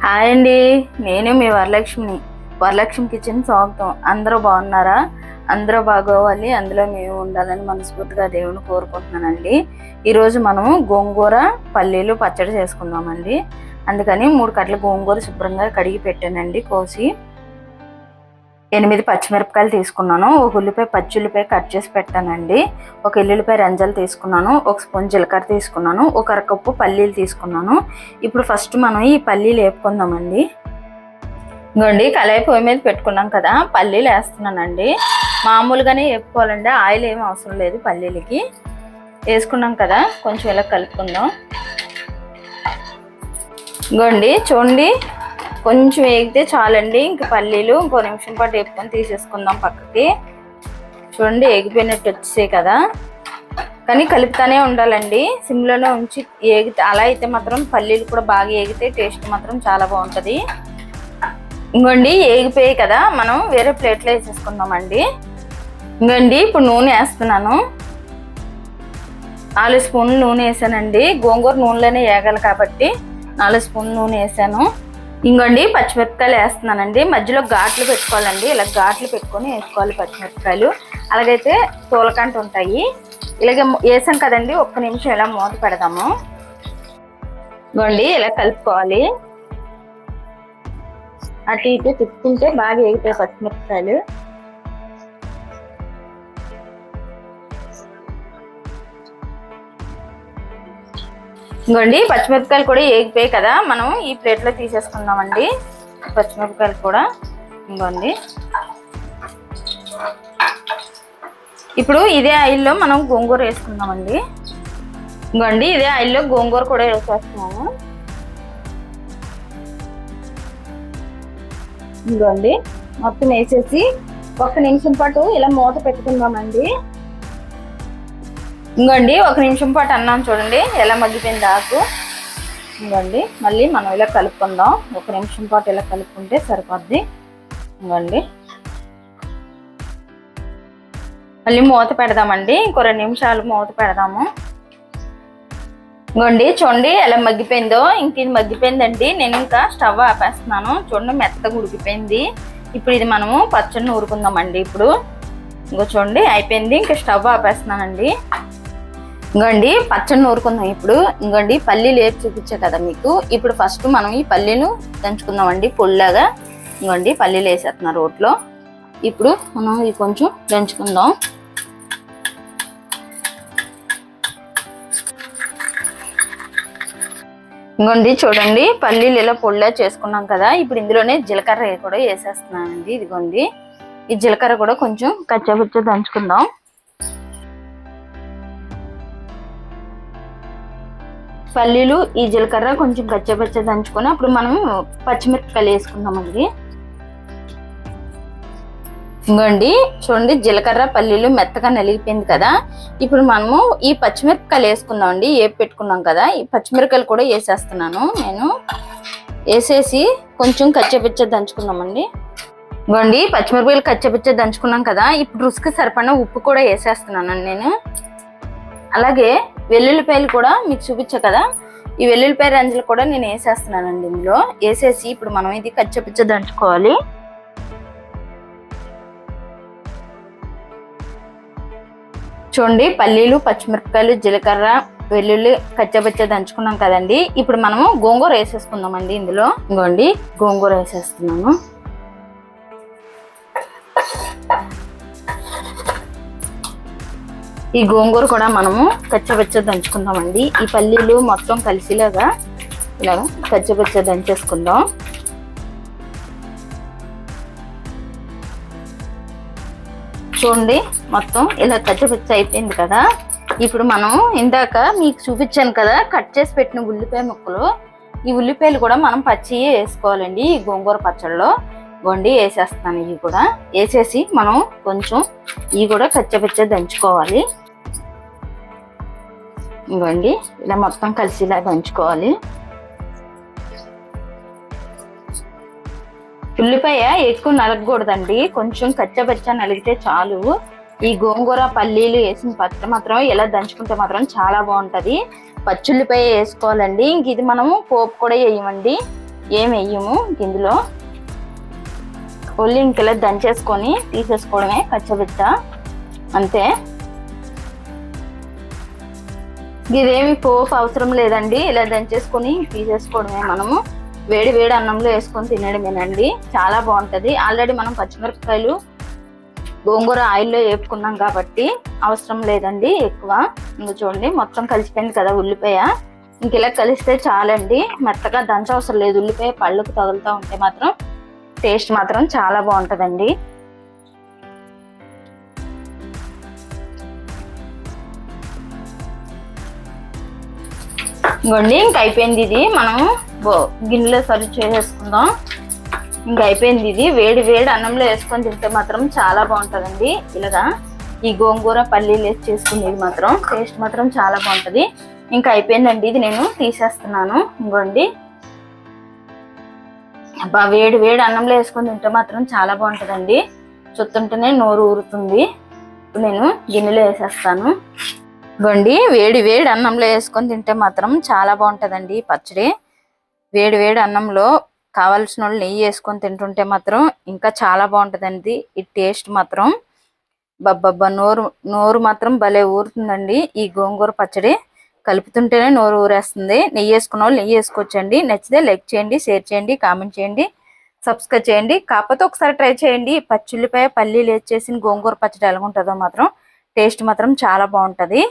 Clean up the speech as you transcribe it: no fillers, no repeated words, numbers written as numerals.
Hi అండి, నేను మీ వరలక్ష్మిని. Varalakshmi kitchen స్వాగతం. అందరూ బాగున్నారా? అందరూ బాగోవాలి, అందులో మేము ఉండాలని మనస్ఫూర్తిగా దేవుని కోరుకుంటున్నానండి. ఈరోజు మనము గోంగూర పల్లీలు పచ్చడి చేసుకుందామండి. అందుకని 3 కట్టల గోంగూర శుభ్రంగా కడిగి పెట్టానండి. కోసి 8 పచ్చిమిరపకాయలు తీసుకున్నాను. ఒక ఉల్లిపాయ పచ్చి కట్ చేసి పెట్టానండి. ఒక ఎల్లుల్లిపాయ రెంజలు తీసుకున్నాను. ఒక స్పూన్ జీలకర్ర తీసుకున్నాను. ఒక అరకప్పు పల్లీలు తీసుకున్నాను. ఇప్పుడు ఫస్ట్ మనం ఈ పల్లీలు వేపుకుందామండి. ఇంకోండి, కళాయి పొయ్యి మీద పెట్టుకున్నాం కదా, పల్లీలు వేస్తున్నానండి. మామూలుగానే వేపుకోవాలండి, ఆయిల్ ఏం అవసరం లేదు. పల్లీలకి వేసుకున్నాం కదా, కొంచెం ఇలా కలుపుకుందాం. ఇంకోండి చూడండి, కొంచెం వేగితే చాలండి. ఇంక పల్లీలు ఇంకో నిమిషం పాటు వేపుకొని తీసేసుకుందాం పక్కకి. చూడండి, వేగిపోయినట్టు వచ్చేసాయి కదా, కానీ కలుపుతానే ఉండాలండి. సిమ్లోనే ఉంచి వేగితే, అలా అయితే మాత్రం పల్లీలు కూడా బాగా వేగితే టేస్ట్ మాత్రం చాలా బాగుంటుంది. ఇంకోండి, వేగిపోయాయి కదా, మనం వేరే ప్లేట్లో వేసేసుకుందామండి. ఇంకోండి, ఇప్పుడు నూనె వేస్తున్నాను. 4 స్పూన్లు నూనె వేసానండి. గోంగూర నూనెలోనే వేగాలి కాబట్టి 4 స్పూన్లు నూనె వేసాను. ఇంకోండి, పచ్చిమిరపకాయలు వేస్తున్నానండి. మధ్యలో ఘాట్లు పెట్టుకోవాలండి. ఇలా ఘాట్లు పెట్టుకొని వేసుకోవాలి పచ్చిమిరపకాయలు. అలాగైతే తోలకంట ఉంటాయి. ఇలాగే వేసాం కదండి, 1 నిమిషం ఇలా మూత పెడదాము. ఇంకోండి, ఇలా కలుపుకోవాలి. అటు ఇటు తిప్పుకుంటే బాగా వేగిపోయి పచ్చిమిరపకాయలు. ఇంకోండి, పచ్చిమిరపకాయలు కూడా వేగిపోయాయి కదా, మనం ఈ ప్లేట్లో తీసేసుకుందామండి. పచ్చిమిరపకాయలు కూడా ఇంకోండి. ఇప్పుడు ఇదే ఆయిల్లో మనం గోంగూర వేసుకుందామండి. ఇంకోండి, ఇదే ఆయిల్లో గోంగూర కూడా వేసేస్తున్నాము. ఇంకోండి, మొత్తం వేసేసి 1 నిమిషం పాటు ఇలా మూత పెట్టుకుందామండి. ఇంకోండి, 1 నిమిషం పాటు అన్నాం చూడండి, ఎలా మగ్గిపోయింది ఆకు. ఇంకోండి, మళ్ళీ మనం ఇలా కలుపుకుందాం. 1 నిమిషం పాటు ఇలా కలుపుకుంటే సరిపోద్ది. ఇంకోండి, మళ్ళీ మూత పెడదామండి. ఇంకో 2 నిమిషాలు మూత పెడదాము. ఇంకోండి, చూడండి ఎలా మగ్గిపోయిందో. ఇంక ఇది మగ్గిపోయిందండి. నేను ఇంకా స్టవ్ ఆపేస్తున్నాను. చూడండి, మెత్తగా ఉడికిపోయింది. ఇప్పుడు ఇది మనము పచ్చడిని ఊరుకుందామండి. ఇప్పుడు ఇంకో చూడండి అయిపోయింది. ఇంకా స్టవ్ ఆపేస్తున్నానండి. ఇంకోండి, పచ్చడి నూరుకుందాం ఇప్పుడు. ఇంకోండి, పల్లీలు వేసి చూపించా కదా మీకు. ఇప్పుడు ఫస్ట్ మనం ఈ పల్లీలు దంచుకుందామండి పొడిలాగా. ఇంకోండి, పల్లీలు వేసేస్తున్నారు రోట్లో. ఇప్పుడు మనం ఇది కొంచెం దంచుకుందాం. ఇంకోండి, చూడండి పల్లీలు ఇలా పొడిలా చేసుకున్నాం కదా. ఇప్పుడు ఇందులోనే జీలకర్ర కూడా వేసేస్తున్నానండి. ఇదిగోండి, ఈ జీలకర్ర కూడా కొంచెం కచ్చపచ్చ దంచుకుందాం. పల్లీలు ఈ జీలకర్ర కొంచెం కచ్చపచ్చ దంచుకొని అప్పుడు మనం పచ్చిమిరపకాయలు వేసుకుందామండి. ఇంకోండి, చూడండి జీలకర్ర పల్లీలు మెత్తగా నలిగిపోయింది కదా. ఇప్పుడు మనము ఈ పచ్చిమిరపకాయలు వేసుకుందామండి. వేపి పెట్టుకున్నాం కదా, ఈ పచ్చిమిరపకాయలు కూడా వేసేస్తున్నాను నేను. వేసేసి కొంచెం కచ్చపచ్చ దంచుకుందామండి. ఇంకోండి, పచ్చిమిరపకాయలు కచ్చపచ్చ దంచుకున్నాం కదా. ఇప్పుడు రుచికి సరిపడిన ఉప్పు కూడా వేసేస్తున్నానండి నేను. అలాగే వెల్లుల్లిపాయలు కూడా మీకు చూపించా కదా, ఈ వెల్లుల్లిపాయ రెంజలు కూడా నేను వేసేస్తున్నానండి ఇందులో. వేసేసి ఇప్పుడు మనం ఇది కచ్చపచ్చ దంచుకోవాలి. చూడండి, పల్లీలు పచ్చిమిరపకాయలు జీలకర్ర వెల్లుల్లి కచ్చపచ్చ దంచుకున్నాం కదండి. ఇప్పుడు మనము గోంగూర వేసేసుకుందామండి ఇందులో. ఇంకోండి, గోంగూర వేసేస్తున్నాను. ఈ గోంగూర కూడా మనము కచ్చపచ్చ దంచుకుందామండి. ఈ పల్లీలు మొత్తం కలిసిలాగా ఇలాగా కచ్చపచ్చ దంచేసుకుందాం. చూడండి, మొత్తం ఇలా కచ్చపచ్చ అయిపోయింది కదా. ఇప్పుడు మనం ఇందాక మీకు చూపించాను కదా కట్ చేసి పెట్టిన ఉల్లిపాయ ముక్కలు, ఈ ఉల్లిపాయలు కూడా మనం పచ్చి వేసుకోవాలండి ఈ గోంగూర పచ్చడిలో. గొండి వేసేస్తాను. ఇవి కూడా వేసేసి మనం కొంచెం ఇవి కూడా కచ్చపచ్చ దంచుకోవాలి. ఇవ్వండి, ఇలా మొత్తం కలిసిలా దంచుకోవాలి. ఉల్లిపాయ ఎక్కువ నలగకూడదండి, కొంచెం కచ్చపచ్చ నలిగితే చాలు. ఈ గోంగూర పల్లీలు వేసిన పచ్చడి మాత్రం ఇలా దంచుకుంటే మాత్రం చాలా బాగుంటుంది. పచ్చుల్లిపాయ వేసుకోవాలండి. ఇంక ఇది మనము పోపు కూడా వేయమండి. ఏం వేయము ఇందులో. ఉల్లి ఇంకెలా దంచేసుకొని తీసేసుకోవడమే కచ్చబిట్ట, అంతే. ఇదేమి పోపు అవసరం లేదండి, ఇలా దంచేసుకొని తీసేసుకోవడమే. మనము వేడి వేడి అన్నంలో వేసుకొని తినడమేనండి, చాలా బాగుంటది. ఆల్రెడీ మనం పచ్చిమిరపకాయలు గోంగూర ఆయిల్లో వేపుకున్నాం కాబట్టి అవసరం లేదండి ఎక్కువ. ఇంకా చూడండి మొత్తం కలిసిపోయింది కదా ఉల్లిపాయ. ఇంక ఇలా కలిస్తే చాలండి, మెత్తగా దంచవసరం లేదు. ఉల్లిపాయ పళ్ళకు తగులుతూ ఉంటే మాత్రం టేస్ట్ మాత్రం చాలా బాగుంటదండి. ఇంకోండి ఇంక అయిపోయింది ఇది. మనం గిన్నెలో సర్వ్ చేసేసుకుందాం. ఇంక అయిపోయింది ఇది. వేడి వేడి అన్నంలో వేసుకొని తింటే మాత్రం చాలా బాగుంటుందండి. ఇలాగా ఈ గోంగూర పల్లీలు వేసి చేసుకునేది మాత్రం టేస్ట్ మాత్రం చాలా బాగుంటది. ఇంకా అయిపోయిందండి ఇది, నేను తీసేస్తున్నాను. ఇంకోండి అబ్బా, వేడి వేడి అన్నంలో వేసుకొని తింటే మాత్రం చాలా బాగుంటుందండి. చూస్తుంటేనే నోరు ఊరుతుంది. ఇప్పుడు నేను గిన్నెలో వేసేస్తాను. ఇవ్వండి, వేడి వేడి అన్నంలో వేసుకొని తింటే మాత్రం చాలా బాగుంటుందండి పచ్చడి. వేడి వేడి అన్నంలో కావాల్సిన వాళ్ళు నెయ్యి వేసుకొని తింటుంటే మాత్రం ఇంకా చాలా బాగుంటుందండి ఈ టేస్ట్ మాత్రం. బబ్బబ్బా, నోరు మాత్రం భలే ఊరుతుందండి ఈ గోంగూర పచ్చడి. కలుపుతుంటేనే నోరు ఊరేస్తుంది. నెయ్యి వేసుకున్న వాళ్ళు నెయ్యి వేసుకోవచ్చండి. నచ్చితే లైక్ చేయండి, షేర్ చేయండి, కామెంట్ చేయండి, సబ్స్క్రైబ్ చేయండి. కాకపోతే ఒకసారి ట్రై చేయండి. పచ్చుల్లిపాయ పల్లీలు వేసి చేసిన గోంగూర పచ్చడి ఎలా ఉంటుందో మాత్రం టేస్ట్ మాత్రం చాలా బాగుంటుంది.